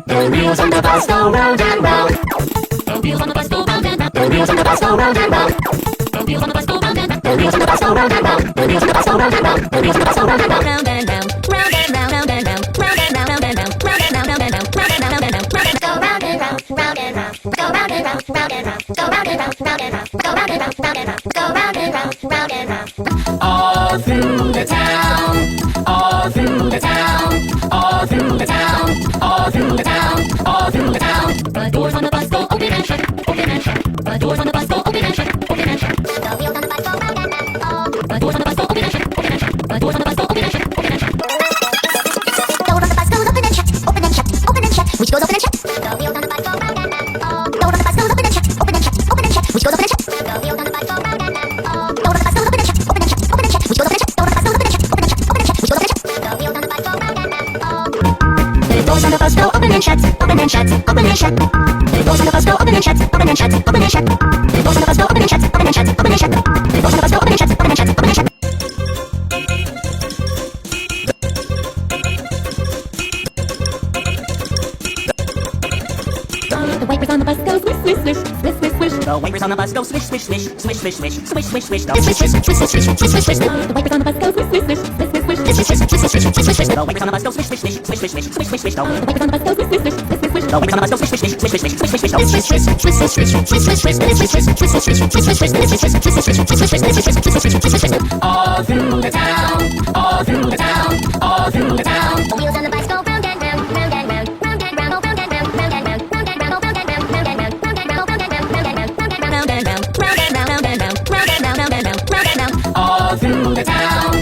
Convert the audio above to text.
The wheels on the bus go round and round. The wheels on the bus go round and round. The wheels on the bus go round and round. The wheels on the bus go round and round. The wheels on the bus go round and round. The wheels on the bus go round and round. The wheels on the bus go round and round. Round and round, round and round, round and round, round and round, round and round, round and round, round and round, round and round, round and round, round and go round and round, round and round, go round and round, round and round, go round and round, round and round, go round and round, round and round, go round and round, round and round. All through the town, all through the town, all through the town, all through the town, all through the town. The doors on the bus go open and shut, open and shut. The doors on the bus go open and shut, open and shut. The wheels on the bus go round and round. The doors on the bus go open and shut, open and shut. The doors on the bus go open and shut, open and shut. Door on the bus goes open and shut, open and shut, open and shut, which goes open and shut. The wheels on the bus go round and round. Door on the bus goes open and shut, open and shut, open and shut, which goes open and shut. The wheels on the bus go round and round. Door on the bus goes open and shut, open and shut, open and shut, which goes open and shut. Door on the bus goes open and shut, open and shut, open and shut, which goes open and shut. The wheels on the bus go round and round. The doors on the bus go open and shut, open and shut, open and shut. The doors on the bus go open and shut, open and shut, open and shut. The doors on the bus go open and shut, open and shut, open and shut. The doors on the bus go open and shut, open and shut, open and shut. The wipers on the bus go swish, swish, swish, swish, swish, swish. The wipers on the bus go swish, swish, swish, swish, swish, swish, swish, swish, swish. Swish, swish, swish, swish, swish, swish, swish, swish. The wipers on the bus go swish, swish, swish, swish, swish, swish. Swish, swish, swish, swish, swish, swish, swish. The wipers on the bus go swish, swish, swish, swish, swish, swish, swish, swish, swish. The wipers on the bus go swish, swish, swish, swish, swish, swish. The wipers on the bus go swish, swish, swish, swish, swish, swish, swish, swish. Swish, swish, swish, swish, swish, swish, swish, swish, swish, swish, swish, swish. All through the town, all through the town, all through the town. The wheels on the bus